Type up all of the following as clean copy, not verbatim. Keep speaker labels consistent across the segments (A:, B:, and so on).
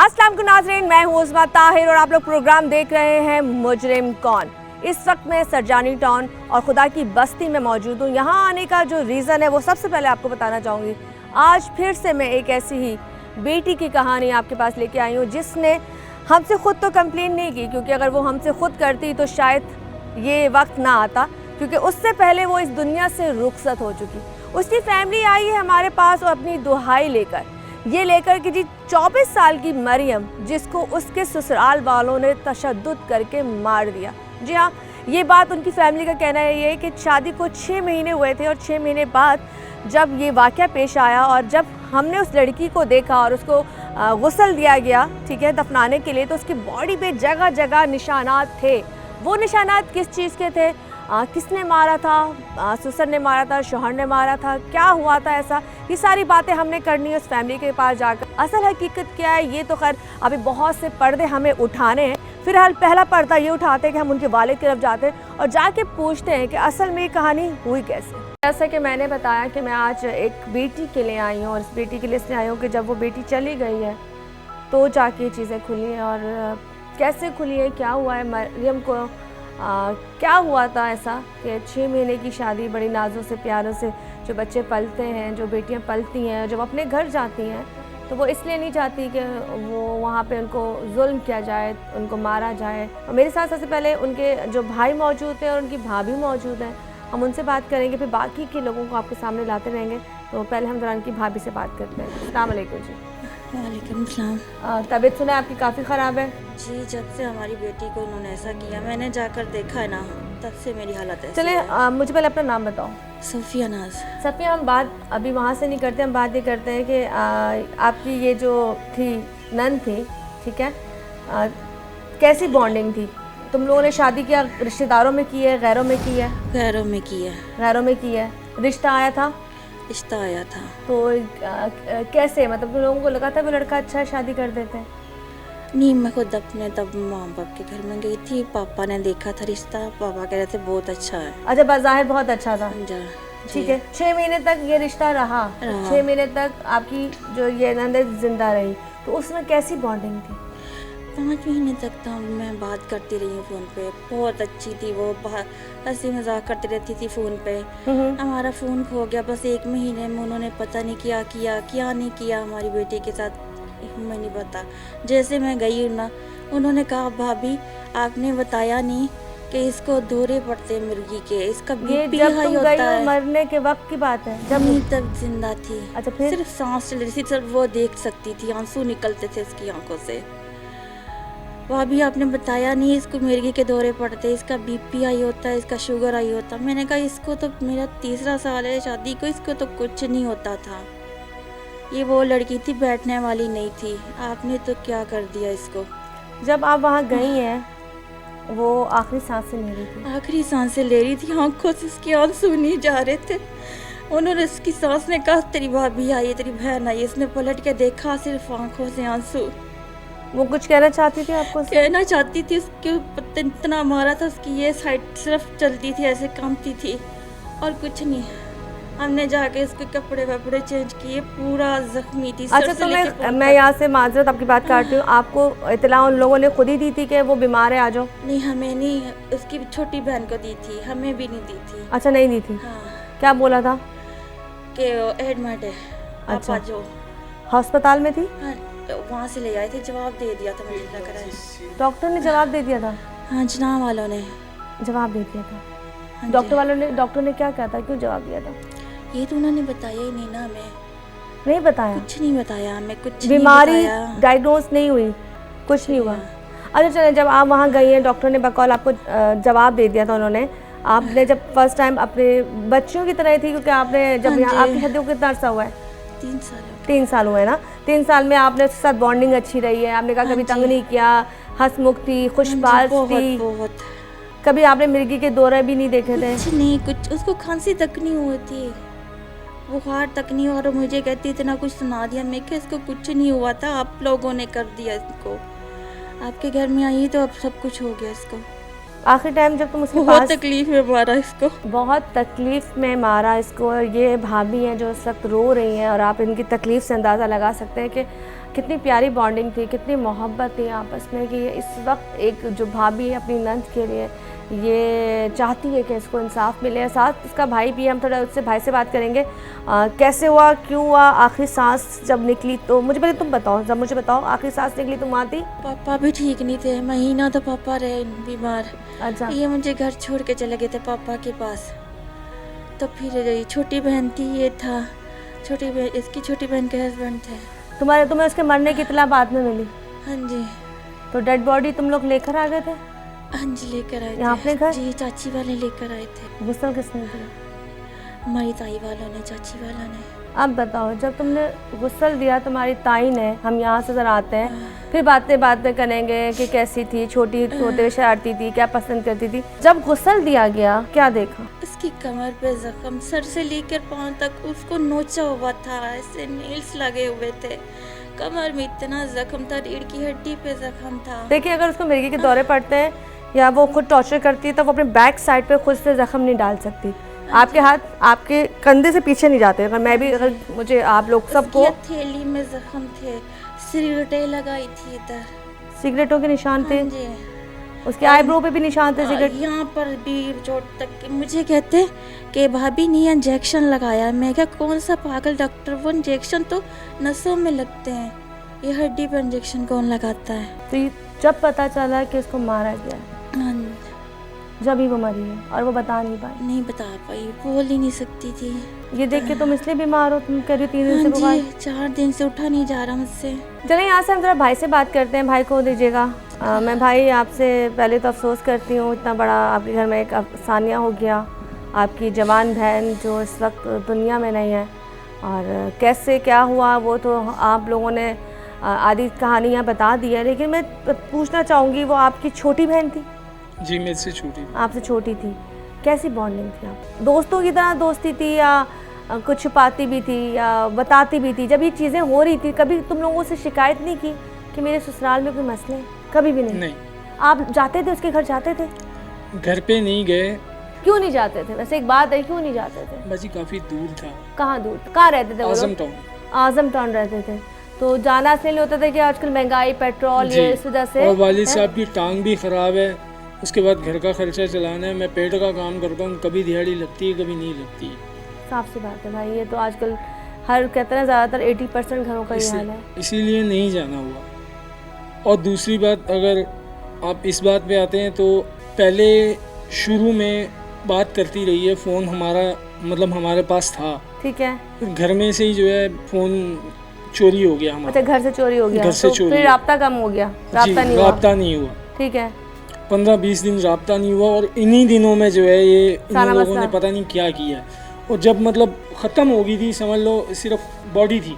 A: अस्सलाम वालेकुम नाज़रीन, मैं हूँ उस्मा ताहिर और आप लोग प्रोग्राम देख रहे हैं मुजरिम कौन। इस वक्त मैं सरजानी टाउन और खुदा की बस्ती में मौजूद हूँ। यहाँ आने का जो रीज़न है वो सबसे पहले आपको बताना चाहूँगी। आज फिर से मैं एक ऐसी ही बेटी की कहानी आपके पास लेके आई हूँ जिसने हमसे ख़ुद तो कंप्लेन नहीं की, क्योंकि अगर वो हमसे ख़ुद करती तो शायद ये वक्त ना आता, क्योंकि उससे पहले वो इस दुनिया से रुखसत हो चुकी। उसकी फैमिली आई है हमारे पास और अपनी दुहाई लेकर कि जी 24 साल की मरियम, जिसको उसके ससुराल वालों ने तशद्दुद करके मार दिया। जी हाँ, ये बात उनकी फैमिली का कहना है ये कि शादी को 6 महीने हुए थे और 6 महीने बाद जब ये वाक़या पेश आया और जब हमने उस लड़की को देखा और उसको गुस्ल दिया गया, ठीक है, दफनाने के लिए, तो उसकी बॉडी पे जगह जगह निशानात थे। वो निशानात किस चीज़ के थे, किसने मारा था, ससुर ने मारा था, शौहर ने मारा था, क्या हुआ था ऐसा, ये सारी बातें हमने करनी है उस फैमिली के पास जाकर। असल हकीकत क्या है ये तो खैर अभी बहुत से पर्दे हमें उठाने हैं। फ़िलहाल पहला पर्दा ये उठाते हैं कि हम उनके वालिद की तरफ जाते हैं और जाके पूछते हैं कि असल में ये कहानी हुई कैसे। जैसा कि मैंने बताया कि मैं आज एक बेटी के लिए आई हूँ और इस बेटी के लिए इसलिए आई हूँ कि जब वो बेटी चली गई है तो जाके ये चीज़ें खुली हैं। और कैसे खुली है, क्या हुआ है मरियम को, क्या हुआ था ऐसा कि 6 महीने की शादी बड़ी नाजों से प्यारों से जो बच्चे पलते हैं, जो बेटियां पलती हैं, जब अपने घर जाती हैं तो वो इसलिए नहीं चाहती कि वो वहाँ पे उनको जुल्म किया जाए, उनको मारा जाए। और मेरे साथ सबसे पहले उनके जो भाई मौजूद हैं और उनकी भाभी मौजूद हैं, हम उनसे बात करेंगे, फिर बाकी के लोगों को आपके सामने लाते रहेंगे। तो पहले हम ज़रा उनकी भाभी से बात करते हैं। अस्सलाम वालेकुम जी।
B: वालेकुम सलाम।
A: तबीयत सुना है आपकी काफ़ी ख़राब है
B: जी, जब से हमारी बेटी को उन्होंने ऐसा किया, मैंने जाकर देखा है ना, तब से मेरी हालत ऐसी
A: चले
B: है।
A: मुझे पहले अपना नाम बताओ।
B: सफ़िया नाज।
A: सफ़िया, हम बात अभी वहाँ से नहीं करते, हम बात ये करते हैं कि आपकी ये जो थी नन थी, ठीक है, कैसी बॉन्डिंग थी? तुम लोगों ने शादी किया रिश्तेदारों में की है, गैरों में की है?
B: गैरों में की है।
A: गैरों में की है। रिश्ता आया था?
B: रिश्ता आया था।
A: तो कैसे, मतलब तुम लोगों को लगा था वो लड़का अच्छा है, शादी कर देते हैं?
B: नहीं, मैं खुद अपने तब माँ बाप के घर में गई थी, पापा ने देखा था रिश्ता, पापा कह रहे थे बहुत अच्छा है।
A: अच्छा, बज़ाहिर बहुत अच्छा था, ठीक है। 6 महीने तक ये रिश्ता रहा। 6 महीने तक आपकी जो ये नंद जिंदा रही, तो उसमें कैसी बॉन्डिंग थी?
B: 5 महीने तक तो मैं बात करती रही हूँ फ़ोन पे, बहुत अच्छी थी वो, हंसी मजाक करती रहती थी फ़ोन पे। हमारा फ़ोन खो गया बस 1 महीने में, उन्होंने पता नहीं क्या नहीं किया हमारी बेटी के साथ, मैं नहीं पता। जैसे मैं गई हूँ ना, उन्होंने कहा भाभी आपने बताया नहीं कि इसको दौरे पड़ते मुर्गी के, इसका बीपी हाई होता है।
A: मरने के वक्त की बात है जब
B: नहीं, तब जिंदा थी।
A: अच्छा, फिर
B: सिर्फ सांस चल रही थी, सिर्फ वो देख सकती थी, आंसू निकलते थे इसकी आंखों से। भाभी आपने बताया नहीं इसको मुर्गी के दौरे पड़ते, इसका बीपी हाई होता है, इसका शुगर हाई होता है। मैंने कहा इसको तो मेरा 3रा साल है शादी को, इसको तो कुछ नहीं होता था। ये वो लड़की थी, बैठने वाली नहीं थी, आपने तो क्या कर दिया इसको।
A: जब आप वहाँ गई हैं वो आखिरी सांसें ले रही थी?
B: आखिरी सांसें ले रही थी, आंखों से इसके आंसू नहीं जा रहे थे। उन्होंने इसकी सास ने कहा तेरी भाभी आई है, तेरी बहन आई है, इसने पलट के देखा, सिर्फ आंखों से आंसू।
A: वो कुछ कहना चाहती थी आपको?
B: कहना चाहती थी, उसके इतना मारा था, उसकी ये साइड सिर्फ चलती थी, ऐसे कांपती थी और कुछ नहीं। हमने जाके इसके कपड़े वपड़े चेंज किए, पूरा जख्मी थी।
A: अच्छा, तो मैं यहाँ से माजरत आपकी बात काटती हूँ, आपको इतला उन लोगों ने खुद ही दी थी कि वो बीमार है, आ जाओ?
B: नहीं, हमें नहीं, उसकी छोटी बहन को दी थी, हमें भी नहीं दी थी।
A: अच्छा, नहीं दी थी?
B: हाँ।
A: क्या बोला था?
B: कि एडमिट है,
A: अच्छा,
B: आप आ जाओ।
A: हॉस्पिटल में थी?
B: हाँ, तो वहाँ से ले आए थे, जवाब दे दिया था मुझे लग रहा है।
A: डॉक्टर ने जवाब दे दिया था?
B: हाँ, जना वालों ने
A: जवाब दे दिया था।
B: हाँ,
A: डॉक्टर ने क्या कहा था, क्यों जवाब दिया था?
B: ये तो उन्होंने बताया ही नहीं ना हमें।
A: नहीं बताया?
B: कुछ नहीं बताया हमें, कुछ
A: बीमारी डायग्नोज नहीं हुई, कुछ नहीं हुआ। अच्छा चले, जब आप वहाँ गई हैं, डॉक्टर ने बकौल आपको जवाब दे दिया था उन्होंने, आपने जब फर्स्ट टाइम अपने बच्चों की तरह थी, क्योंकि आपने जब यहाँ आपकी शादी को कितना अर्सा हुआ है?
B: 3 साल।
A: 3 साल हुए ना। 3 साल में आपने उसके साथ बॉन्डिंग अच्छी रही है, आपने कहा कभी तंग नहीं किया, हंसमुख थी, खुशबाज थी?
B: बहुत।
A: कभी आपने मिर्गी के दौरे भी नहीं देखे थे?
B: कुछ नहीं, कुछ उसको खांसी तक नहीं हुई थी, बुखार तक नहीं, और मुझे कहती इतना कुछ सुना दिया। मैं क्या, इसको कुछ नहीं हुआ था, आप लोगों ने कर दिया इसको, आपके घर में आई तो अब सब कुछ हो गया इसको।
A: आखिरी टाइम जब तुम उसके
B: बहुत
A: पास,
B: तकलीफ में मारा इसको,
A: बहुत तकलीफ में मारा इसको। और ये भाभी हैं जो इस वक्त रो रही हैं और आप इनकी तकलीफ़ से अंदाज़ा लगा सकते हैं कि कितनी प्यारी बॉन्डिंग थी, कितनी मोहब्बत थी आपस में कि इस वक्त एक जो भाभी है अपनी नंद के लिए ये चाहती है कि इसको इंसाफ मिले। साथ इसका भाई भी है, हम थोड़ा उससे भाई से बात करेंगे। कैसे हुआ, क्यों हुआ, आखिरी सांस जब निकली तो मुझे पहले तुम बताओ, जब मुझे बताओ आखिरी सांस निकली तुम वहाँ थी?
B: पापा भी ठीक नहीं थे, महीना तो पापा रहे बीमार।
A: अच्छा,
B: ये मुझे घर छोड़ के चले गए थे पापा के पास। तो फिर छोटी बहन थी, ये था छोटी बहन, इसकी छोटी बहन के हस्बैंड थे।
A: तुम्हें उसके मरने की इत्तला बाद में मिली?
B: हाँ जी।
A: तो डेड बॉडी तुम लोग लेकर आ गए थे
B: हाँ जी, लेकर आए थे
A: यहाँ अपने घर?
B: जी, चाची वाले लेकर आए थे।
A: गुस्सा किसने किया?
B: हमारी ताई वालों ने, चाची वालों ने।
A: अब बताओ, जब तुमने गुस्सा दिया तुम्हारी ताई ने, हम यहाँ से ज़रा आते हैं, फिर बातें करेंगे कि कैसी थी, छोटी होते हुए शरारती थी, क्या पसंद करती थी। जब गुस्सा दिया गया क्या देखा?
B: उसकी कमर पे जख्म, सर से लेकर पांव तक उसको नोचा हुआ था, ऐसे नेल्स लगे हुए थे, कमर में इतना जख्म था, रीढ़ की हड्डी पे जख्म था।
A: देखिए, अगर उसको मिर्गी के दौरे पड़ते हैं या वो खुद टॉर्चर करती है तो वो अपने बैक साइड पे खुद से जख्म नहीं डाल सकती। आपके हाथ आपके कंधे से पीछे नहीं जाते। अगर मैं भी, अगर मुझे आप लोग सबको,
B: थैली में जख्म थे, सिगरेटें लगाई थी इधर,
A: सिगरेटों के निशान थे।
B: हाँ जी।
A: उसके आईब्रो पे भी निशान थे सिगरेट।
B: यहाँ पर भी चोट तक के। मुझे कहते कि भाभी ने इंजेक्शन लगाया। मैं क्या, कौन सा पागल डॉक्टर, वो इंजेक्शन तो नसों में लगते हैं, ये हड्डी पर इंजेक्शन कौन लगाता है।
A: तो जब पता चला कि इसको मारा गया,
B: हाँ,
A: जब ही वो मरी है और वो बता नहीं पाई?
B: नहीं बता पाई, बोल ही नहीं सकती थी।
A: ये देख के तुम इसलिए बीमार हो, तुम कह रही हो 3 दिन से
B: हाँ
A: बुखार?
B: जी, 4 दिन से उठा नहीं जा रहा मुझसे।
A: चलिए, यहाँ से हम जरा भाई से बात करते हैं। भाई को दीजिएगा। मैं भाई आपसे पहले तो अफसोस करती हूँ, इतना बड़ा आपके घर में एक सानिया हो गया, आपकी जवान बहन जो इस वक्त दुनिया में नहीं है। और कैसे क्या हुआ वो तो आप लोगों ने आधी कहानियाँ बता दी है, लेकिन मैं पूछना चाहूँगी, वो आपकी छोटी बहन थी?
C: जी, मेरे से छोटी।
A: आपसे छोटी थी। कैसी बॉन्डिंग थी आप दोस्तों की तरह दोस्ती थी या कुछ छुपाती भी थी या बताती भी थी? जब ये चीज़ें हो रही थी कभी तुम लोगों से शिकायत नहीं की कि मेरे ससुराल में कोई मसले हैं? कभी भी नहीं? आप जाते थे उसके घर, जाते थे?
C: घर पे नहीं गए।
A: क्यों नहीं जाते थे? वैसे एक बात है, क्यों नहीं जाते थे?
C: बाजी काफ़ी दूर था।
A: कहाँ दूर? कहाँ रहते थे?
C: आजम टाउन।
A: आजम टाउन रहते थे। तो जाना इसलिए होता था कि आजकल महंगाई, पेट्रोल, ये इस वजह से।
C: और वालिद साहब की टांग भी ख़राब है, उसके बाद घर का खर्चा चलाना है। मैं पेट का काम करता हूँ, कभी दिहाड़ी लगती है, कभी नहीं लगती।
A: साफ सी बात है भाई, ये तो आजकल हर कहते हैं ज़्यादातर 80% घरों का ये हाल है।
C: इसीलिए नहीं जाना हुआ। और दूसरी बात, अगर आप इस बात पे आते हैं तो पहले शुरू में बात करती रही है, फ़ोन हमारे पास था,
A: ठीक है।
C: फिर घर में से ही जो है फ़ोन चोरी हो गया हमारा।
A: अच्छा, घर से चोरी हो गया?
C: घर से
A: तो
C: चोरी
A: फिर
C: हुआ।
A: राब्ता कम हो गया? राब्ता
C: नहीं हुआ।
A: ठीक है।
C: 15-20 दिन राब्ता नहीं हुआ और इन्हीं दिनों में जो है ये इन लोगों ने पता नहीं क्या किया। और जब ख़त्म हो गई थी, समझ लो सिर्फ बॉडी थी,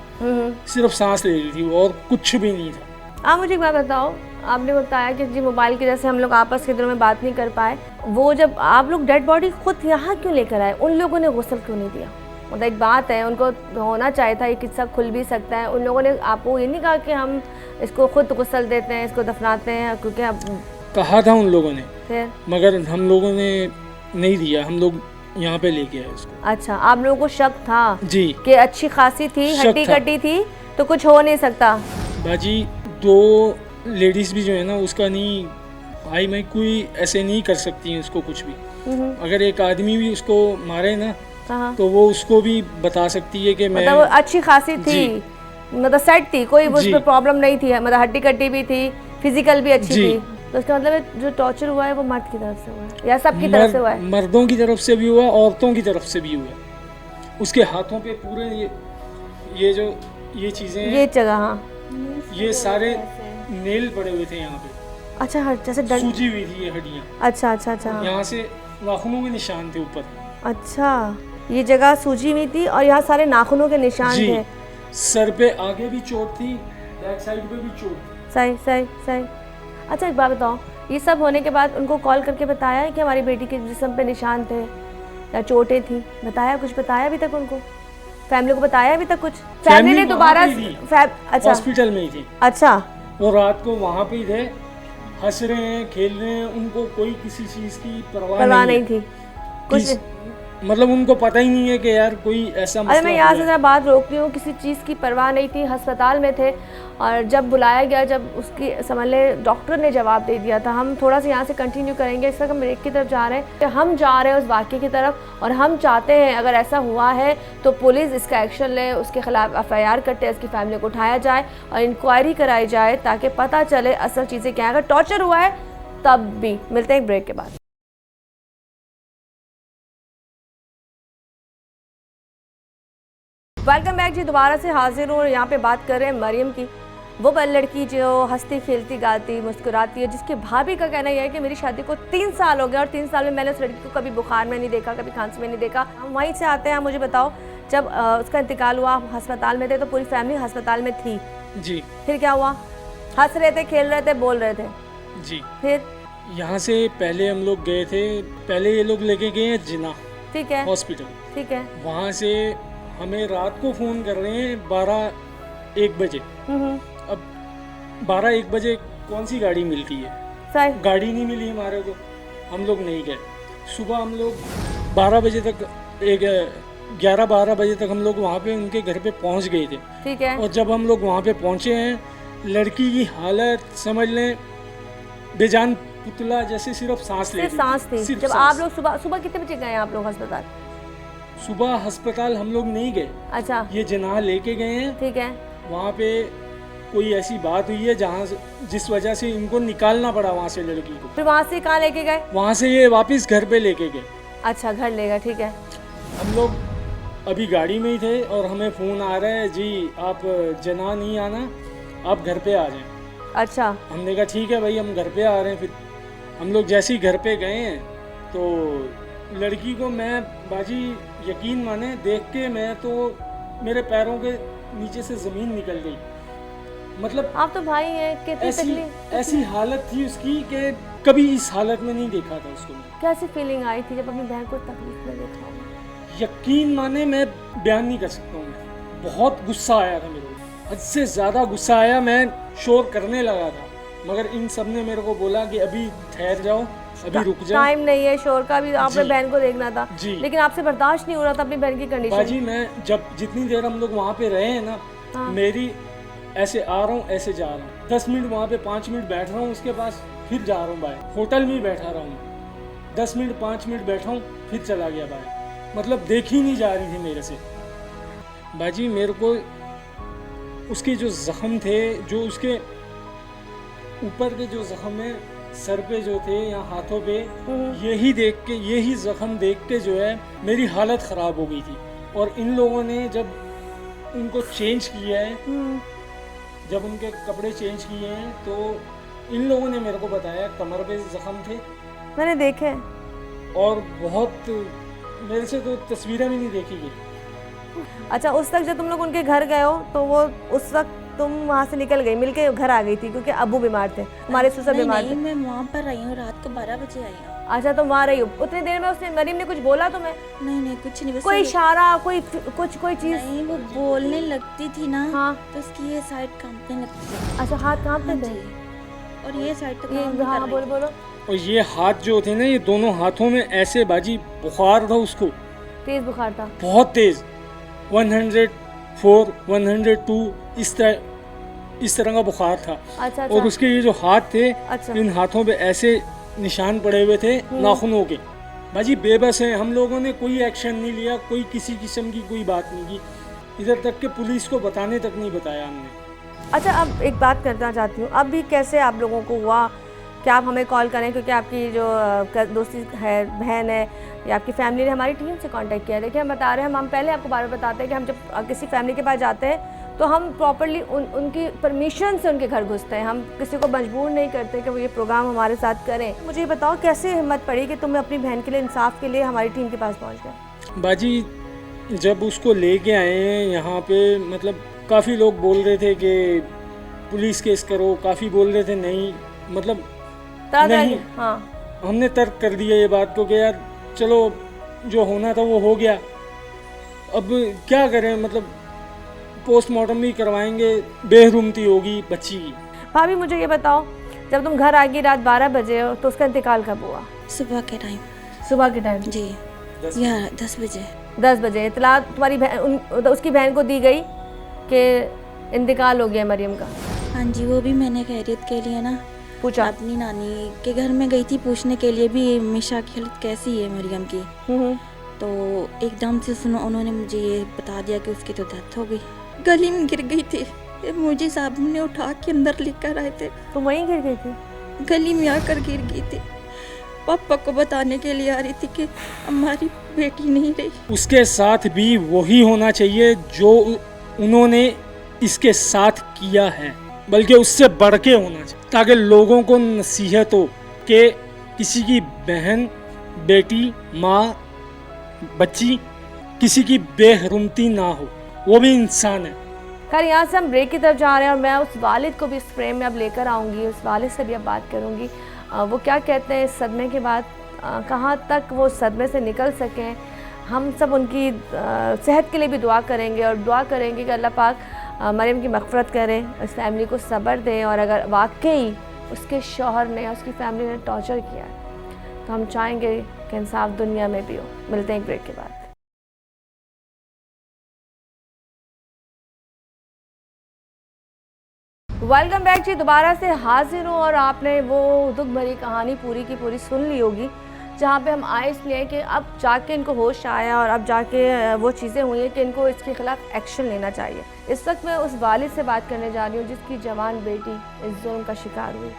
C: सिर्फ सांस ले रही थी और कुछ भी नहीं था।
A: आप मुझे एक बात बताओ, आपने बताया कि जी मोबाइल की वजह से हम लोग आपस के दिनों में बात नहीं कर पाए। वो जब आप लोग डेड बॉडी खुद यहाँ क्यों लेकर आए? उन लोगों ने गुस्ल क्यों नहीं दिया? मतलब एक बात है, उनको होना चाहिए था, ये किस्सा खुल भी सकता है। उन लोगों ने आपको ये नहीं कहा कि हम इसको खुद गुस्ल देते हैं, इसको दफनाते हैं? क्योंकि अब
C: कहा था उन लोगों ने,
A: फिर
C: मगर हम लोगों ने नहीं दिया। हम लोग यहाँ पे लेके आए इसको।
A: अच्छा, आप लोगों को शक था
C: जी
A: कि अच्छी खासी थी, हड्डी कटी थी, तो कुछ हो नहीं सकता।
C: बाजी 2 लेडीज़ भी जो है ना, उसका नहीं भाई, मैं कोई ऐसे नहीं कर सकती हैं उसको कुछ भी। अगर एक आदमी भी उसको मारे ना तो वो उसको भी बता सकती है कि मैं,
A: मतलब वो अच्छी खासी थी, मतलब सेट थी, कोई उस पर प्रॉब्लम नहीं थी, मतलब हड्डी कट्टी भी थी, फिजिकल भी अच्छी थी। तो इसका मतलब जो टॉर्चर हुआ है वो मर्द की तरफ से हुआ है या सबकी तरफ से हुआ है?
C: मर्दों की तरफ से भी हुआ, औरतों की तरफ से भी हुआ। उसके हाथों पे पूरे ये चीज़ें, ये
A: जगह, हाँ,
C: ये सारे नेल पड़े हुए थे यहाँ पे।
A: अच्छा, हर जैसे
C: सूजी हुई थी ये हड्डियाँ।
A: अच्छा अच्छा अच्छा।
C: यहाँ से नाखूनों के निशान थे ऊपर।
A: अच्छा, ये जगह सूजी हुई थी और यहाँ सारे नाखूनों के निशान थे।
C: सर पे आगे भी चोट थी, बैक साइड पे भी चोट।
A: सही सही सही। अच्छा, एक बात बताओ, ये सब होने के बाद उनको कॉल करके बताया है कि हमारी बेटी के जिस्म पे निशान थे या चोटें थी? बताया, कुछ बताया अभी तक उनको? फैमिली को बताया अभी तक कुछ? फैमिली ने दोबारा अच्छा
C: हॉस्पिटल में ही थी।
A: अच्छा,
C: वो रात को वहाँ पे ही थे, हंस रहे हैं, खेल रहे हैं, उनको कोई किसी चीज़ की परवाह नहीं
A: थी कुछ?
C: मतलब उनको पता ही नहीं है कि यार कोई ऐसा
A: अरे मैं
C: मसला
A: यहाँ
C: हुआ
A: से
C: है।
A: ज़रा बात रोक रही हूँ, किसी चीज़ की परवाह नहीं थी, अस्पताल में थे और जब बुलाया गया, जब उसकी समझ ले डॉक्टर ने जवाब दे दिया था। हम थोड़ा सा यहाँ से कंटिन्यू करेंगे, इस वक्त हम ब्रेक की तरफ जा रहे हैं, हम जा रहे हैं उस वाक़े की तरफ और हम चाहते हैं अगर ऐसा हुआ है तो पुलिस इसका एक्शन ले, उसके खिलाफ FIR कटे, उसकी फैमिली को उठाया जाए और इंक्वायरी कराई जाए ताकि पता चले असल चीज़ें क्या हैं। अगर टॉर्चर हुआ है तब भी। मिलते हैं एक ब्रेक के बाद। वेलकम बैक जी, दोबारा से हाजिर हूँ और यहाँ पे बात कर रहे हैं मरियम की, वो लड़की जो हंसती खेलती गाती मुस्कुराती है, जिसके भाभी का कहना यह है कि मेरी शादी को 3 साल हो गए और 3 साल में मैंने उस लड़की को कभी बुखार में नहीं देखा, कभी खांसी में नहीं देखा। हम वहीं से आते हैं, मुझे बताओ जब उसका इंतकाल हुआ, अस्पताल में थे तो पूरी फैमिली अस्पताल में थी
C: जी
A: फिर क्या हुआ? हंस रहे थे, खेल रहे थे, बोल रहे थे,
C: जी।
A: फिर?
C: यहाँ से पहले हम लोग गए थे, पहले ये लोग लेके गए हैं जिना
A: ठीक है,
C: हॉस्पिटल।
A: ठीक है।
C: वहाँ से हमें रात को फ़ोन कर रहे हैं 12-1 बजे। अब 12-1 बजे कौन सी गाड़ी मिलती है?
A: सही।
C: गाड़ी नहीं मिली हमारे को, हम लोग नहीं गए। सुबह हम लोग 12 बजे तक 11-12 बजे तक हम लोग वहाँ पे उनके घर पे पहुँच गए थे।
A: ठीक है।
C: और जब हम लोग वहाँ पे पहुँचे हैं, लड़की की हालत समझ लें बेजान पुतला जैसे, सिर्फ सांस ले
A: सिर्फ
C: रही
A: सांस थी।
C: सिर्फ
A: जब
C: सांस।
A: आप लोग सुबह सुबह कितने बजे गए आप लोग अस्पताल?
C: सुबह अस्पताल हम लोग नहीं गए,
A: अच्छा,
C: ये जनाह लेके गए हैं।
A: ठीक है।
C: वहाँ पे कोई ऐसी बात हुई है जिस वजह से इनको निकालना पड़ा वहाँ से लड़की को।
A: फिर वहाँ से कहाँ लेके गए?
C: वहाँ से ये वापस घर पे लेके गए।
A: अच्छा, घर ले गए, ठीक है।
C: हम लोग अभी गाड़ी में ही थे और हमें फ़ोन आ रहा है, जी आप जनाह नहीं आना, आप घर पे आ जाएं।
A: अच्छा,
C: हमने कहा ठीक है भाई, हम घर पे आ रहे हैं। फिर हम लोग जैसे ही घर पे गए हैं तो लड़की को मैं बाजी यकीन माने देख के मैं तो मेरे पैरों के नीचे से ज़मीन निकल गई। मतलब
A: आप तो भाई हैं, कितनी तकलीफ,
C: ऐसी हालत थी उसकी कि कभी इस हालत में नहीं देखा था उसको।
A: कैसी फीलिंग आई थी जब अपनी बहन को तकलीफ में देखा होगा?
C: यकीन माने मैं बयान नहीं कर सकता हूँ। बहुत गुस्सा आया था मेरे को, हद से ज़्यादा गुस्सा आया। मैं शोर करने लगा था मगर इन सब ने मेरे को बोला कि अभी ठहर जाओ, अभी रुक जाओ,
A: टाइम नहीं है शोर का, भी आपने बहन को देखना था।
C: जी।
A: लेकिन आपसे बर्दाश्त नहीं हो रहा था अपनी बहन की कंडीशन।
C: बाजी मैं जब जितनी देर हम लोग वहाँ पे रहे हैं ना,
A: हाँ।
C: मेरी ऐसे आ रहा हूँ ऐसे जा रहा हूँ, 10 मिनट वहाँ पे 5 मिनट बैठ रहा हूँ, उसके पास फिर जा रहा हूँ बाहर। होटल में ही बैठा रहा हूँ, 10 मिनट 5 मिनट बैठा हूँ, फिर चला गया बाहर। मतलब देखी नहीं जा रही थी मेरे से। बाजी मेरे को उसके जो जख्म थे, जो उसके ऊपर के जो जख्म है, सर पे जो थे या हाथों पे, यही देख के, यही जख्म देख के जो है मेरी हालत ख़राब हो गई थी। और इन लोगों ने जब उनको चेंज किया है, जब उनके कपड़े चेंज किए हैं तो इन लोगों ने मेरे को बताया कमर पे जख्म थे।
A: मैंने देखे।
C: और बहुत मेरे से तो तस्वीरें भी नहीं देखी गई।
A: अच्छा, उस तक जब तुम लोग उनके घर गए हो तो वो उस वक्त तुम वहाँ से निकल गई, मिलके घर आ गई थी क्योंकि अब्बू बीमार थे, हमारे ससुर बीमार थे।
B: मैं वहाँ पर आई हूँ, रात को 12 बजे आई हूँ।
A: अच्छा, तुम वहाँ रही हो। उतनी देर में उसने मरीम ने कुछ बोला तुम्हें?
B: नहीं कुछ नहीं, बस
A: कोई इशारा, कोई कोई चीज?
B: नहीं, वो बोलने लगती थी ना,
A: हाँ।
B: तो उसकी ये साइड कांपने लगती थी।
A: अच्छा, हाथ कांपते थे?
B: और ये साइड तो
A: ये
B: काम नहीं
A: हाँ,
B: कर रही
A: बोलो
B: थी।
A: बोलो।
C: और ये हाथ जो थे ना, ये दोनों हाथों में ऐसे बाजी बुखार था उसको,
A: तेज बुखार था?
C: बहुत तेज, 104 102 इस तरह का बुखार था।
A: अच्छा,
C: और उसके ये जो हाथ थे,
A: अच्छा।
C: इन हाथों पे ऐसे निशान पड़े हुए थे नाखूनों के। बाजी बेबस हैं, हम लोगों ने कोई एक्शन नहीं लिया, कोई किसी किस्म की कोई बात नहीं की, इधर तक कि पुलिस को बताने तक नहीं बताया हमने।
A: अच्छा, अब एक बात करना चाहती हूँ, अब भी कैसे आप लोगों को हुआ कि आप हमें कॉल करें, क्योंकि आपकी जो दोस्ती है, बहन है या आपकी फैमिली ने हमारी टीम से कांटेक्ट किया। देखिए, हम बता रहे हैं, हम पहले आपको बार बार बताते हैं कि हम जब किसी फैमिली के पास जाते हैं तो हम प्रॉपर्ली उनकी परमिशन से उनके घर घुसते हैं, हम किसी को मजबूर नहीं करते कि वो ये प्रोग्राम हमारे साथ करें। मुझे ये बताओ, कैसे हिम्मत पड़ी कि तुम अपनी बहन के लिए इंसाफ के लिए हमारी टीम के पास पहुँच गए?
C: बाजी जब उसको लेके आए हैं यहाँ पे, मतलब काफ़ी लोग बोल रहे थे कि पुलिस केस करो, काफ़ी बोल रहे थे नहीं, मतलब नहीं।
A: हाँ,
C: हमने तर्क कर दिया ये बात को कि यार चलो जो होना था वो हो गया, अब क्या करें, मतलब पोस्टमार्टम भी करवाएंगे, बेहरूमती होगी बच्ची की।
A: भाभी मुझे ये बताओ, जब तुम घर आ गई रात 12 बजे तो उसका इंतकाल कब हुआ?
B: सुबह के टाइम।
A: सुबह के टाइम?
B: जी। या 10 बजे।
A: 10 बजे इतला तुम्हारी उसकी बहन को दी गई कि इंतकाल हो गया मरियम का?
B: हाँ जी, वो भी मैंने खैरियत के लिए ना
A: पूछा?
B: अपनी नानी के घर में गई थी पूछने के लिए भी मिशा की हालत कैसी है मरियम की। तो एकदम से उन्होंने मुझे ये बता दिया कि उसकी तो डेथ हो गई। गली में गिर गई थी, मुझे साहब ने उठा के अंदर लेकर आए थे।
A: तो वहीं गिर गई थी?
B: गली में आकर गिर गई थी। पापा को बताने के लिए आ रही थी कि हमारी बेटी नहीं रही।
C: उसके साथ भी वही होना चाहिए जो उन्होंने इसके साथ किया है, बल्कि उससे बढ़ के होना चाहिए, ताकि लोगों को नसीहत हो कि किसी की बहन, बेटी, माँ, बच्ची किसी की बेहरुमती ना हो, वो भी इंसान है।
A: खैर, यहाँ से हम ब्रेक की तरफ जा रहे हैं और मैं उस वालिद को भी इस फ्रेम में अब लेकर आऊँगी, उस वालिद से भी अब बात करूँगी। वो क्या कहते हैं इस सदमे के बाद, कहाँ तक वो सदमे से निकल सकें। हम सब उनकी सेहत के लिए भी दुआ करेंगे और दुआ करेंगे कि अल्लाह पाक मरियम की मग़फ़िरत करें, उस फैमिली को सब्र दें। और अगर वाकई उसके शौहर ने या उसकी फैमिली ने टॉर्चर किया है तो हम चाहेंगे कि इंसाफ दुनिया में भी हो। मिलते हैं एक ब्रेक के बाद। वेलकम बैक जी, दोबारा से हाजिर हूँ और आपने वो दुख भरी कहानी पूरी की पूरी सुन ली होगी, जहाँ पे हम आए इसलिए कि अब जाके इनको होश आया और अब जाके वो चीज़ें हुई हैं कि इनको इसके ख़िलाफ़ एक्शन लेना चाहिए। इस वक्त मैं उस वालिद से बात करने जा रही हूँ जिसकी जवान बेटी इस जुल्म का शिकार हुई,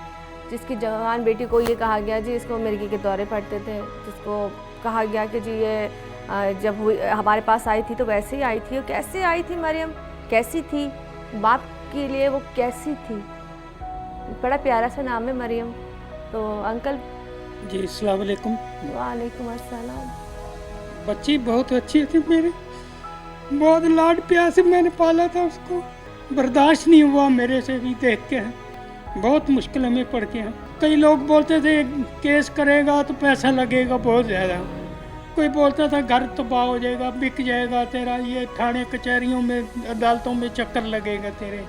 A: जिसकी जवान बेटी को ये कहा गया जी इसको मिर्गी के दौरे पड़ते थे, जिसको कहा गया कि जी ये जब हमारे पास आई थी तो वैसे ही आई थी। और कैसे आई थी मरियम, कैसी थी, बाप के लिए वो कैसी थी? बड़ा प्यारा सा नाम है मरियम। तो अंकल
D: जी अस्सलाम वालेकुम।
A: वालेकुम अस्सलाम।
D: बच्ची बहुत अच्छी थी मेरी, बहुत लाड प्यार से मैंने पाला था उसको। बर्दाश्त नहीं हुआ मेरे से भी देख के, बहुत मुश्किल में पड़ के। कई लोग बोलते थे केस करेगा तो पैसा लगेगा बहुत ज़्यादा, कोई बोलता था घर तबाह हो जाएगा, बिक जाएगा तेरा, ये थाने कचहरियों में अदालतों में चक्कर लगेगा तेरे,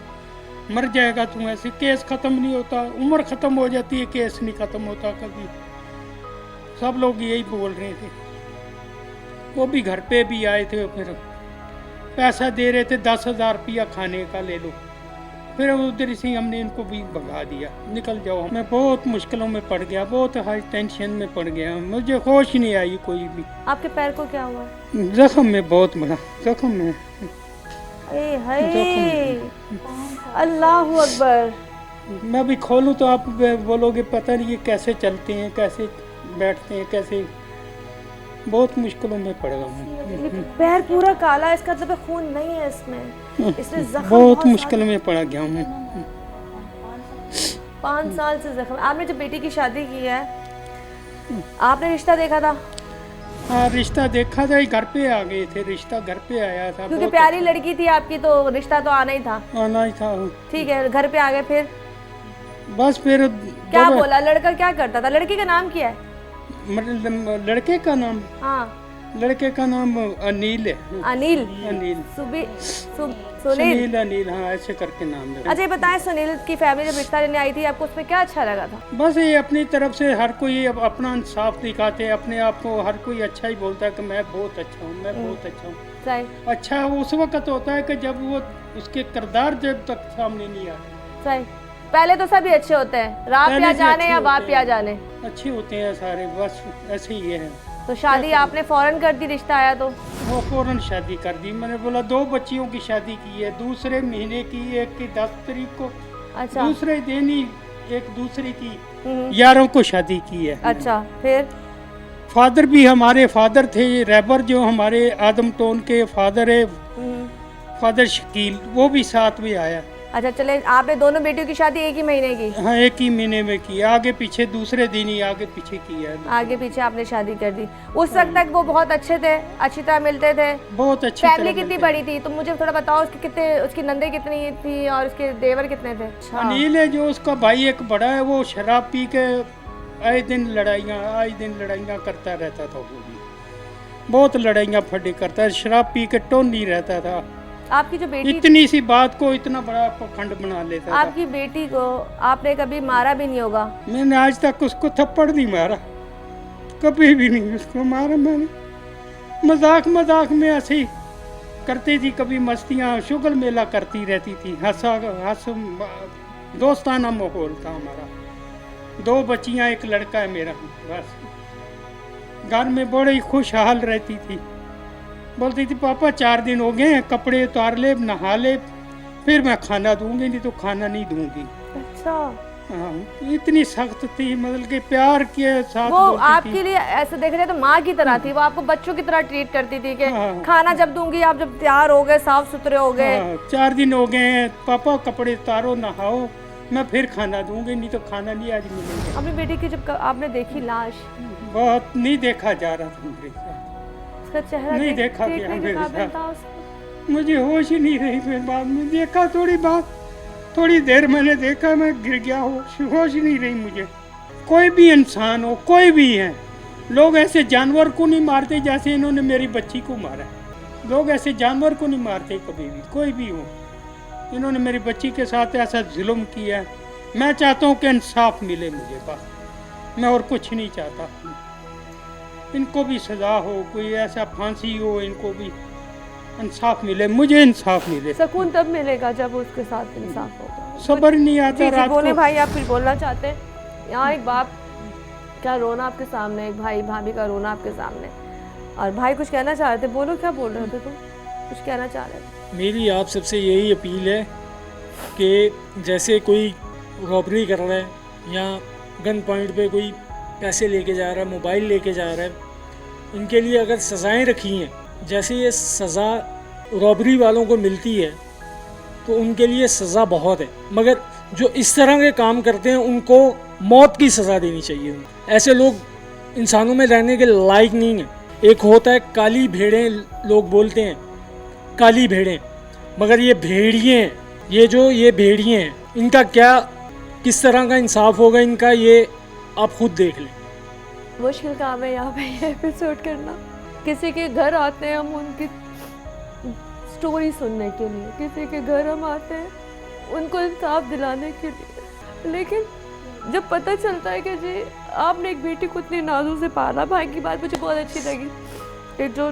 D: मर जाएगा तू ऐसे, केस ख़त्म नहीं होता, उम्र ख़त्म हो जाती है, केस नहीं ख़त्म होता कभी। सब लोग यही बोल रहे थे। वो भी घर पे भी आए थे, फिर पैसा दे रहे थे 10,000 रुपया खाने का ले लो, फिर उधर से हमने इनको भी भगा दिया, निकल जाओ। मैं बहुत मुश्किलों में पड़ गया, बहुत हाई टेंशन में पड़ गया, मुझे होश नहीं आई कोई भी।
A: आपके पैर को क्या हुआ?
D: जख्म में बहुत बड़ा जख्म है।
A: अल्लाहु अकबर।
D: मैं भी खोलूं तो आप बोलोगे पता नहीं ये कैसे चलते हैं, कैसे बैठते हैं, कैसे, बहुत मुश्किलों में पड़ गया हूँ।
A: पैर पूरा काला, इसका मतलब खून नहीं है इसमें जख्म
D: बहुत मुश्किल में पड़ गया हूँ।
A: 5 साल से जख्म। आपने जब बेटी की शादी की है, आपने रिश्ता देखा था?
D: हाँ, रिश्ता देखा था, घर पे आ गए थे, रिश्ता घर पे आया था।
A: क्योंकि प्यारी लड़की थी आपकी तो रिश्ता तो आना ही था।
D: आना ही था।
A: ठीक है, घर पे आ गए, फिर
D: बस फिर
A: क्या बोला? लड़का क्या करता था? लड़की का नाम क्या है?
D: लड़के का नाम,
A: हाँ,
D: लड़के का नाम अनिल है।
A: अनिल?
D: अनिल
A: सुनील?
D: अनिल, हाँ ऐसे करके नाम है।
A: अच्छा, बताएं, सुनील की फैमिली जब रिश्ता लेने आई थी आपको उसमें क्या अच्छा लगा था?
D: बस ये अपनी तरफ से हर कोई अपना इंसाफ दिखाते हैं, अपने आप को हर कोई अच्छा ही बोलता है कि मैं बहुत अच्छा हूँ, मैं बहुत अच्छा हूँ।
A: सही।
D: अच्छा उस वक्त होता है कि जब वो उसके किरदार जब तक सामने नहीं आते।
A: सही। पहले तो सभी अच्छे होते हैं, रात पिया जाने या बाप पिया जाने,
D: अच्छे होते हैं सारे, बस ऐसे ही है।
A: तो शादी आपने फौरन कर दी रिश्ता आया तो?
D: वो फौरन शादी कर दी। मैंने बोला 2 बच्चियों की शादी की है, दूसरे महीने की, एक की 10 तारीख को,
A: अच्छा,
D: दूसरे दिन ही एक दूसरी की 11 को शादी की है।
A: अच्छा, फिर
D: फादर भी हमारे फादर थे, रैबर जो हमारे आदम टोन के फादर है, फादर शकील, वो भी साथ में आया।
A: अच्छा, चले, आपने दोनों बेटियों की शादी एक ही महीने की?
D: हाँ, एक ही महीने में की, आगे पीछे दूसरे दिन ही आगे पीछे की है।
A: आगे पीछे आपने शादी कर दी। उस वक्त तक वो बहुत अच्छे थे, अच्छी तरह मिलते थे,
D: बहुत अच्छी।
A: फैमिली कितनी बड़ी थी? तो मुझे थोड़ा बताओ, उसके कितने, उसकी नंदे कितनी थी और उसके देवर कितने थे? अच्छा।
D: अनिल है जो उसका भाई एक बड़ा है, वो शराब पी के आए दिन लड़ाइयाँ करता रहता था। वो भी बहुत लड़ाइयाँ फटे करता है, शराब पी के टोन नहीं रहता था।
A: आपकी जो बेटी,
D: इतनी सी बात को इतना बड़ा खंड बना लेता था।
A: आपकी बेटी को आपने कभी मारा भी नहीं होगा?
D: मैंने आज तक उसको थप्पड़ नहीं मारा, कभी भी नहीं उसको मारा मैंने। मजाक मजाक में ऐसे ही करती थी, कभी मस्तियाँ, शुगर मेला करती रहती थी, हंस दोस्ताना माहौल था हमारा। 2 बच्चियाँ, 1 लड़का है मेरा। बस घर में बड़े ही खुशहाल रहती थी। बोलती थी पापा 4 दिन हो गए हैं, कपड़े उतार ले, नहा ले, फिर मैं खाना दूंगी, नहीं तो खाना नहीं दूंगी।
A: अच्छा,
D: हाँ, इतनी सख्त थी, मतलब कि प्यार के साथ
A: वो
D: बोलती
A: आपके
D: थी।
A: लिए ऐसे देख रहे तो माँ की तरह थी, वो आपको बच्चों की तरह ट्रीट करती थी कि
D: हाँ।
A: खाना जब दूंगी, आप जब तैयार हो गए, साफ सुथरे हो गए।
D: हाँ, 4 दिन हो गए हैं, पापा कपड़े उतारो, नहाओ, मैं फिर खाना दूंगी, नहीं तो खाना नहीं आज मिलेगा।
A: अपनी बेटी की जब आपने देखी लाश,
D: बहुत नहीं देखा जा रहा था मेरे साथ,
A: उसका चेहरा
D: नहीं देखा
A: देखने
D: गया
A: के
D: मेरे
A: काबिल
D: साथ।
A: था उसको।
D: मुझे होश ही नहीं रही। फिर बाद में देखा, थोड़ी देर मैंने देखा, मैं गिर गया, होश ही नहीं रही मुझे। कोई भी इंसान हो, कोई भी है, लोग ऐसे जानवर को नहीं मारते जैसे इन्होंने मेरी बच्ची को मारा। लोग ऐसे जानवर को नहीं मारते कभी भी, कोई भी हो। इन्होंने मेरी बच्ची के साथ ऐसा जुल्म किया है। मैं चाहता हूँ कि इंसाफ मिले मुझे, बस मैं और कुछ नहीं चाहता। इनको भी सज़ा हो, कोई ऐसा फांसी हो, इनको भी इंसाफ मिले, मुझे इंसाफ मिले।
A: सुकून तब मिलेगा जब उसके साथ इंसाफ होगा।
D: सब्र नहीं आता
A: जी,
D: रात
A: बोले
D: को।
A: भाई, आप कुछ बोलना चाहते हैं? यहाँ एक बाप का रोना आपके सामने, एक भाई भाभी का रोना आपके सामने, और भाई कुछ कहना चाह रहे थे। बोलो, क्या बोल रहे थे तुम? कुछ कहना चाह रहे थे?
C: मेरी आप सबसे यही अपील है कि जैसे कोई रॉबरी कर रहा है या गन पॉइंट पे कोई पैसे लेके जा रहा है, मोबाइल लेके जा रहा है, इनके लिए अगर सज़ाएं रखी हैं, जैसे ये सज़ा रॉबरी वालों को मिलती है तो उनके लिए सज़ा बहुत है, मगर जो इस तरह के काम करते हैं उनको मौत की सज़ा देनी चाहिए। ऐसे लोग इंसानों में रहने के लायक नहीं हैं। एक होता है काली भेड़ें, लोग बोलते हैं काली भेड़ें, मगर ये भेड़िए हैं, ये भेड़िए हैं, इनका क्या किस तरह का इंसाफ होगा इनका, ये आप खुद देख लें।
A: मुश्किल काम है यहाँ पे ये एपिसोड करना। किसी के घर आते हैं हम उनकी स्टोरी सुनने के लिए, किसी के घर हम आते हैं उनको इंसाफ दिलाने के लिए, लेकिन जब पता चलता है कि जी आपने एक बेटी को इतनी नाजों से पाला। भाई की बात मुझे बहुत अच्छी लगी कि जो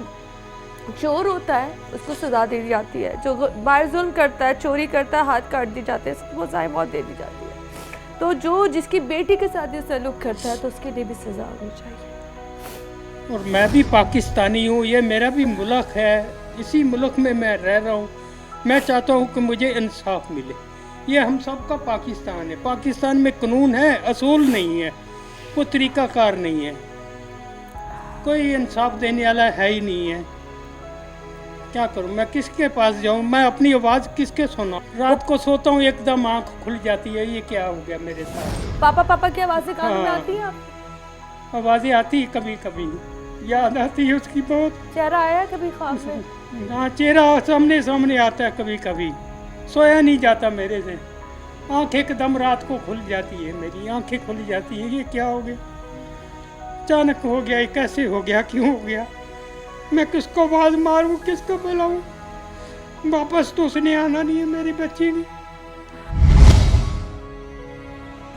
A: चोर होता है उसको सजा दे दी जाती है, जो बाहर जुल्म करता है, चोरी करता है, हाथ काट दिए जाते हैं, उसको सजाए मौत दे दी जाती है। तो जो जिसकी बेटी के साथ ये सलूक करता है तो उसके लिए भी सजा होनी चाहिए।
D: और मैं भी पाकिस्तानी हूँ, ये मेरा भी मुल्क है, इसी मुल्क में मैं रह रहा हूँ। मैं चाहता हूँ कि मुझे इंसाफ मिले। ये हम सब का पाकिस्तान है, पाकिस्तान में कानून है, असूल नहीं है, कोई तरीक़ाकार नहीं है, कोई इंसाफ देने वाला है ही नहीं है। क्या करूं, मैं किसके पास जाऊं, मैं अपनी आवाज़ किसके सुना? रात को सोता हूं एकदम आंख खुल जाती है, ये क्या हो गया मेरे साथ?
A: पापा पापा की आवाज़ें कानों में
D: हाँ।
A: आती है आपको?
D: आवाज़ें आती कभी कभी, याद आती है उसकी बहुत।
A: चेहरा आया कभी ख्वाब में?
D: हाँ, चेहरा सामने सामने आता है कभी कभी, सोया नहीं जाता मेरे से। आँख एकदम रात को खुल जाती है, मेरी आंखें खुल जाती है, ये क्या हो गया, अचानक हो गया, ये कैसे हो गया, क्यों हो गया? मैं किसको आवाज़ मारूं, किसको बुलाऊं? वापस तो उसने आना नहीं है मेरी बच्ची ने।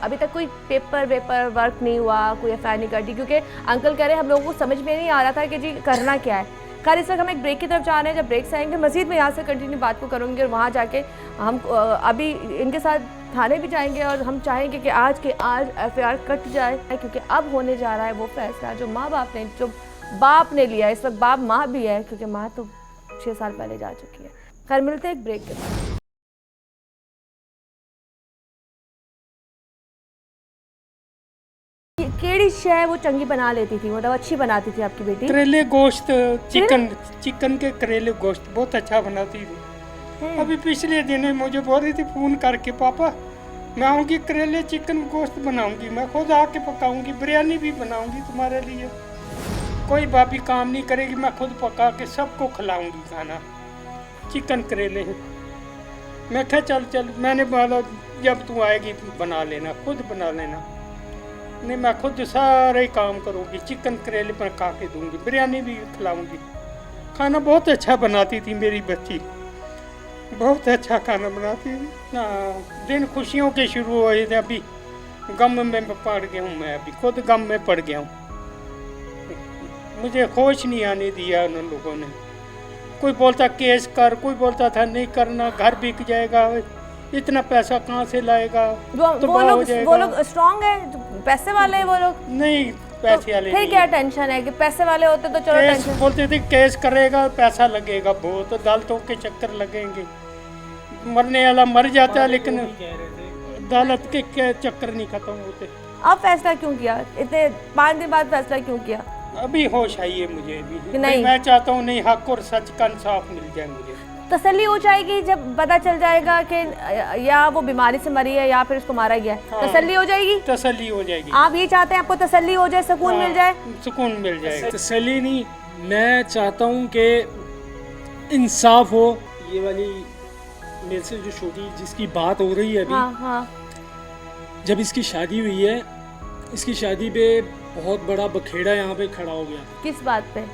A: अभी तक कोई पेपर वर्क नहीं हुआ, कोई एफआईआर नहीं करती, क्योंकि अंकल कह रहे हैं हम लोगों को समझ में नहीं आ रहा था कि जी करना क्या है। खैर, इस वक्त हम एक ब्रेक की तरफ जा रहे हैं। जब ब्रेक से आएंगे मजीद मैं यहाँ से कंटिन्यू बात को करूँगी और वहाँ जाके हम अभी इनके साथ थाने भी जाएंगे और हम चाहेंगे कि आज एफआईआर कट जाए, क्योंकि अब होने जा रहा है वो फैसला जो बाप ने लिया है। इस वक्त बाप माँ भी है, क्योंकि माँ तो 6 साल पहले जा चुकी है। खैर, मिलते हैं एक ब्रेक के बाद। केड़ी शय वो चंगी बना लेती थी, मतलब अच्छी बनाती थी आपकी बेटी?
D: करेले गोश्त, चिकन के करेले गोश्त बहुत अच्छा बनाती थी। अभी पिछले दिन मुझे बोल रही थी फ़ोन करके, पापा मैं आऊँगी, करेले चिकन गोश्त बनाऊँगी, मैं खुद आके पकाऊँगी, बिरयानी भी बनाऊँगी तुम्हारे लिए, कोई भाभी काम नहीं करेगी, मैं खुद पका के सबको खिलाऊँगी खाना, चिकन करेले। मैं कहा चल, मैंने बोला जब तू आएगी बना लेना, खुद बना लेना। नहीं, मैं खुद सारे काम करूँगी, चिकन करेले पका के दूँगी, बिरयानी भी खिलाऊँगी। खाना बहुत अच्छा बनाती थी मेरी बच्ची, बहुत अच्छा खाना बनाती थी। दिन खुशियों के शुरू हुए थे, अभी गम में पड़ गया हूँ, मैं अभी खुद गम में पड़ गया हूँ। मुझे होश नहीं आने दिया उन लोगों ने। कोई बोलता केस कर, कोई बोलता था नहीं करना, घर बिक जाएगा, इतना पैसा कहाँ से लाएगा,
A: वो लोग स्ट्रांग है, पैसे वाले हैं वो लोग।
D: नहीं पैसे वाले
A: फिर क्या टेंशन है कि पैसे वाले होते तो चलो
D: केस
A: टेंशन।
D: बोलते थे केस करेगा पैसा लगेगा बहुत, तो अदालतों के चक्कर लगेंगे, मरने वाला मर जाता है लेकिन अदालत के चक्कर नहीं खत्म होते।
A: अब फैसला क्यों किया, इतने 5 दिन बाद फैसला क्यों किया?
D: अभी होश आई है मुझे भी,
A: कि नहीं?
D: मैं चाहता हूँ नहीं हक और सच का इंसाफ मिल जाए मुझे।
A: तसल्ली हो जाएगी जब पता चल जाएगा कि या वो बीमारी से मरी है या फिर उसको मारा गया।
D: हाँ,
A: तसल्ली हो जाएगी,
D: तसल्ली हो जाएगी।
A: आप ये चाहते हैं आपको तसल्ली हो जाए, सुकून मिल जाए?
D: सुकून मिल जाएगा।
C: तसल्ली नहीं, मैं चाहता हूँ कि इंसाफ हो। ये वाली मेरे से जो छोटी जिसकी बात हो रही है अभी,
A: हाँ हाँ।
C: जब इसकी शादी हुई है, इसकी शादी पे बहुत बड़ा बखेड़ा यहाँ पे खड़ा हो गया।
A: किस बात पे?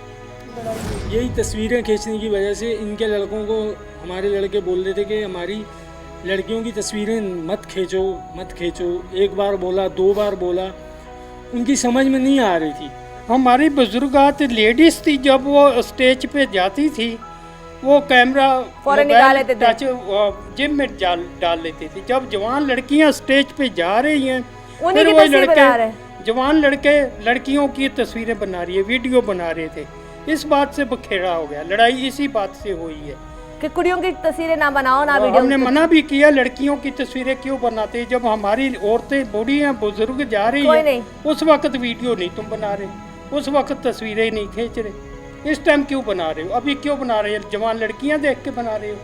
C: यही तस्वीरें खींचने की वजह से इनके लड़कों को हमारे लड़के बोल रहे थे कि हमारी लड़कियों की तस्वीरें मत खींचो मत खींचो। एक बार बोला, 2 बार बोला, उनकी समझ में नहीं आ रही थी।
D: हमारी बुजुर्गात लेडीज थी, जब वो स्टेज पे जाती थी वो कैमरा
A: फौरन निकाल लेते थे,
D: जेब में डाल लेते थे। जब जवान लड़कियां स्टेज पे जा रही हैं,
A: उन्हीं की
D: फिर वही
A: तस्वीर बना रहे हैं।
D: जवान लड़के लड़कियों की तस्वीरें बना रही है, वीडियो बना रहे थे। इस बात से बखेड़ा हो गया, लड़ाई इसी बात से हुई है
A: कि कुड़ियों की तस्वीरें ना बनाओ ना वीडियो।
D: हमने मना भी किया, लड़कियों की तस्वीरें क्यों बनाते? जब हमारी औरतें बूढ़ी हैं, बुजुर्ग जा रही
A: कोई
D: है,
A: नहीं।
D: उस वक्त वीडियो नहीं तुम बना रहे, उस वक्त तस्वीरें नहीं खींच रहे, इस टाइम क्यों बना रहे हो? अभी क्यों बना रहे हो? जवान लड़कियां देख के बना रहे हो,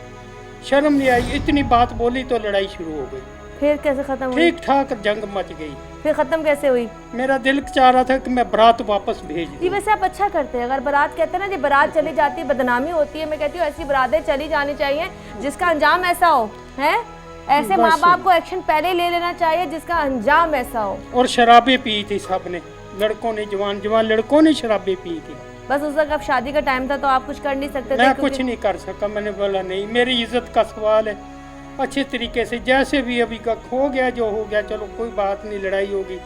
D: शर्म नहीं आई? इतनी बात बोली तो लड़ाई शुरू हो गई।
A: फिर कैसे खत्म हुई?
D: ठीक ठाक जंग मच गई।
A: फिर खत्म कैसे हुई?
D: मेरा दिल चाह रहा था कि मैं बारात वापस भेज
A: जी
D: दूं।
A: वैसे आप अच्छा करते हैं, अगर बारात कहते हैं ना जी बारात चली जाती है बदनामी होती है, मैं कहती हूँ ऐसी बारातें चली जानी चाहिए जिसका अंजाम ऐसा हो, है ऐसे माँ बाप को एक्शन पहले ले लेना चाहिए जिसका अंजाम ऐसा हो।
D: और शराबें पी थी सबने, लड़कों ने, जवान लड़कों ने शराबें पी थी।
A: बस उस वक्त अब शादी का टाइम था तो आप कुछ कर नहीं सकते थे?
D: मैं कुछ नहीं कर सका, मैंने बोला नहीं, मेरी इज्जत का सवाल है। अच्छे तरीके से जैसे भी अभी का हो गया, जो हो गया चलो कोई बात नहीं, लड़ाई होगी,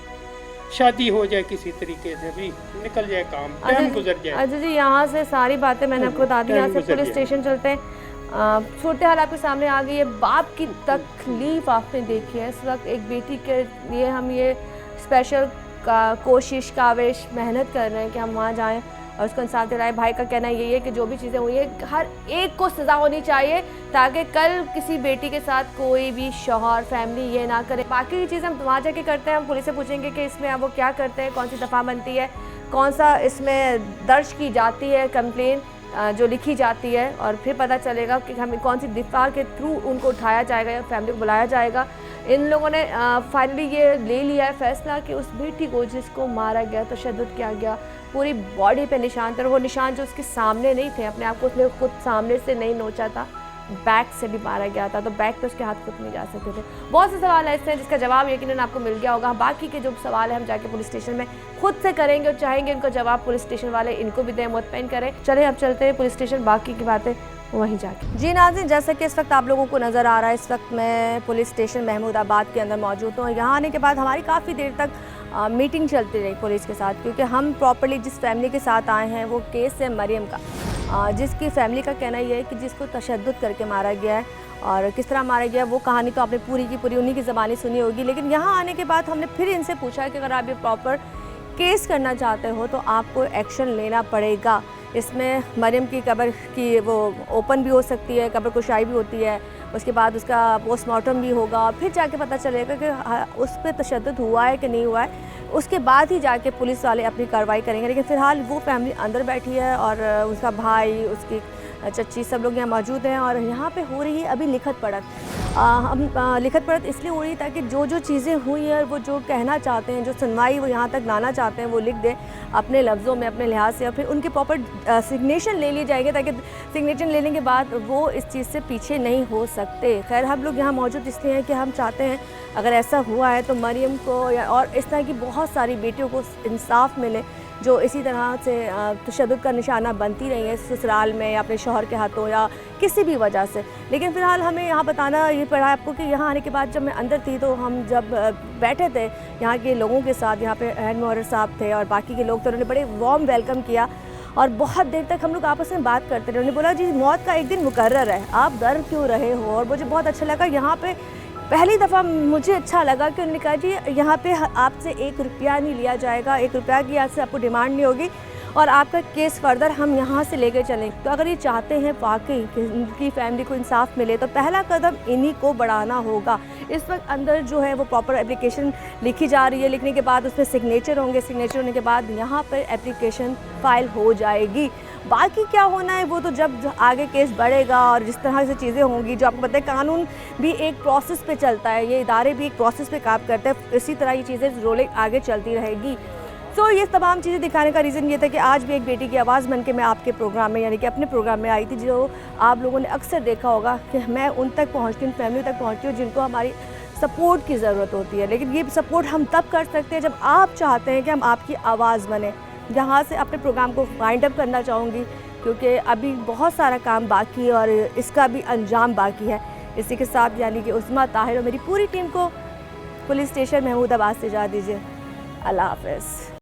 D: शादी हो जाए किसी तरीके से, भी निकल जाए काम, टाइम गुजर जाए।
A: अच्छा जी, यहाँ से सारी बातें मैंने आपको बता दी, यहाँ से
D: गुजर
A: पुलिस
D: जाए।
A: स्टेशन चलते हैं। सूरत हाल आपके सामने आ गई है, बाप की तकलीफ आपने देखी है। इस वक्त एक बेटी के लिए हम ये स्पेशल कोशिश, काविश, मेहनत कर रहे हैं कि हम वहाँ जाएँ और उसको इंसाफ दिलाएं। भाई का कहना यही है कि जो भी चीज़ें हुई है हर एक को सज़ा होनी चाहिए ताकि कल किसी बेटी के साथ कोई भी शौहर फैमिली ये ना करे। बाकी की चीज़ हम वहाँ जाके करते हैं, हम पुलिस से पूछेंगे कि इसमें अब वो क्या करते हैं, कौन सी दफ़ा बनती है, कौन सा इसमें दर्ज की जाती है कंप्लेन जो लिखी जाती है, और फिर पता चलेगा कि हमें कौन सी दिफा के थ्रू उनको उठाया जाएगा या फैमिली को बुलाया जाएगा। इन लोगों ने फाइनली ये ले लिया है फैसला कि उस बेटी को जिसको मारा गया, तशद्दुद किया गया, पूरी बॉडी पे निशान थे, और वो निशान जो उसके सामने नहीं थे, अपने आप को उसने खुद सामने से नहीं नोचा था, बैक से भी मारा गया था, तो बैक पे उसके हाथ खुद नहीं जा सकते थे। बहुत से सवाल ऐसे हैं जिसका जवाब यकीनन आपको मिल गया होगा। बाकी के जो सवाल है हम जाके पुलिस स्टेशन में खुद से करेंगे और चाहेंगे इनको जवाब पुलिस स्टेशन वाले इनको भी दें, मुतमईन करें। चले अब चलते हैं पुलिस स्टेशन, बाकी की बातें वहीं जाके। जी नाज़रीन, जैसा कि इस वक्त आप लोगों को नज़र आ रहा है, इस वक्त मैं पुलिस स्टेशन महमूदाबाद के अंदर मौजूद हूँ। यहाँ आने के बाद हमारी काफ़ी देर तक मीटिंग चलती रही पुलिस के साथ, क्योंकि हम प्रॉपर्ली जिस फैमिली के साथ आए हैं वो केस है मरियम का, जिसकी फैमिली का कहना यह है कि जिसको तशद्दुद करके मारा गया है, और किस तरह मारा गया वो कहानी तो आपने पूरी की पूरी उन्हीं की ज़बानी सुनी होगी। लेकिन यहाँ आने के बाद हमने फिर इनसे पूछा कि अगर आप ये प्रॉपर केस करना चाहते हो तो आपको एक्शन लेना पड़ेगा। इसमें मरियम की कब्र की वो ओपन भी हो सकती है, कब्र कुशाई भी होती है, उसके बाद उसका पोस्टमार्टम भी होगा, और फिर जाके पता चलेगा कि उस पर तशद्दुद हुआ है कि नहीं हुआ है। उसके बाद ही जाके पुलिस वाले अपनी कार्रवाई करेंगे। लेकिन फ़िलहाल वो फैमिली अंदर बैठी है और उसका भाई, उसकी चच्ची, सब लोग यहाँ मौजूद हैं, और यहाँ पे हो रही है अभी लिखत पढ़त। हम लिखत पढ़त इसलिए हो रही है ताकि जो जो चीज़ें हुई हैं, वो जो कहना चाहते हैं, जो सुनवाई वो यहाँ तक लाना चाहते हैं, वो लिख दें अपने लफ्ज़ों में, अपने लिहाज से, और फिर उनके प्रॉपर सिग्नेचर ले लिए जाएंगे ताकि सिग्नेचर लेने के बाद वो इस चीज़ से पीछे नहीं हो सकते। खैर, हम लोग यहाँ मौजूद इसलिए हैं कि हम चाहते हैं अगर ऐसा हुआ है तो मरियम को या और इस तरह की बहुत सारी बेटियों को इंसाफ मिले जो इसी तरह से तशद्दुद का निशाना बनती रही है ससुराल में या अपने शौहर के हाथों या किसी भी वजह से। लेकिन फ़िलहाल हमें यहाँ बताना ये पड़ा आपको कि यहाँ आने के बाद जब मैं अंदर थी तो हम जब बैठे थे यहाँ के लोगों के साथ, यहाँ पे हेड मॉडर साहब थे और बाकी के लोग, तो उन्होंने बड़े वार्म वेलकम किया। और बहुत देर तक हम लोग आपस में बात करते रहे। उन्होंने बोला जी मौत का एक दिन मुकर्रर है, आप डर क्यों रहे हो। और मुझे बहुत अच्छा लगा यहाँ पे पहली दफ़ा मुझे अच्छा लगा कि उन्होंने कहा जी यहाँ पे आपसे 1 रुपया नहीं लिया जाएगा, 1 रुपया की आज से आपको डिमांड नहीं होगी और आपका केस फर्दर हम यहाँ से लेके चलें। तो अगर ये चाहते हैं वाकई कि उनकी फैमिली को इंसाफ मिले तो पहला कदम इन्हीं को बढ़ाना होगा। इस वक्त अंदर जो है वो प्रॉपर एप्लीकेशन लिखी जा रही है, लिखने के बाद उसमें सिग्नेचर होंगे, सिग्नेचर होने के बाद यहाँ पर एप्लीकेशन फ़ाइल हो जाएगी। बाकी क्या होना है वो तो जब आगे केस बढ़ेगा और जिस तरह से चीज़ें होंगी, जो आपको पता है कानून भी एक प्रोसेस पे चलता है, ये इदारे भी एक प्रोसेस पे काम करते हैं, इसी तरह ये चीज़ें रोलिंग आगे चलती रहेगी। तो ये तमाम चीज़ें दिखाने का रीज़न ये था कि आज भी एक बेटी की आवाज़ बन के मैं आपके प्रोग्राम में यानी कि अपने प्रोग्राम में आई थी, जो आप लोगों ने अक्सर देखा होगा कि मैं उन तक पहुँचती हूँ, फैमिली तक पहुँचती हूँ जिनको हमारी सपोर्ट की ज़रूरत होती है। लेकिन ये सपोर्ट हम तब कर सकते हैं जब आप चाहते हैं कि हम आपकी आवाज़ बने। यहाँ से अपने प्रोग्राम को वाइंड अप करना चाहूँगी क्योंकि अभी बहुत सारा काम बाकी है और इसका भी अंजाम बाकी है। इसी के साथ यानी कि उस्मा ताहिर और मेरी पूरी टीम को पुलिस स्टेशन महमूदाबाद से जा दीजिए। अल्लाह हाफ़िज़।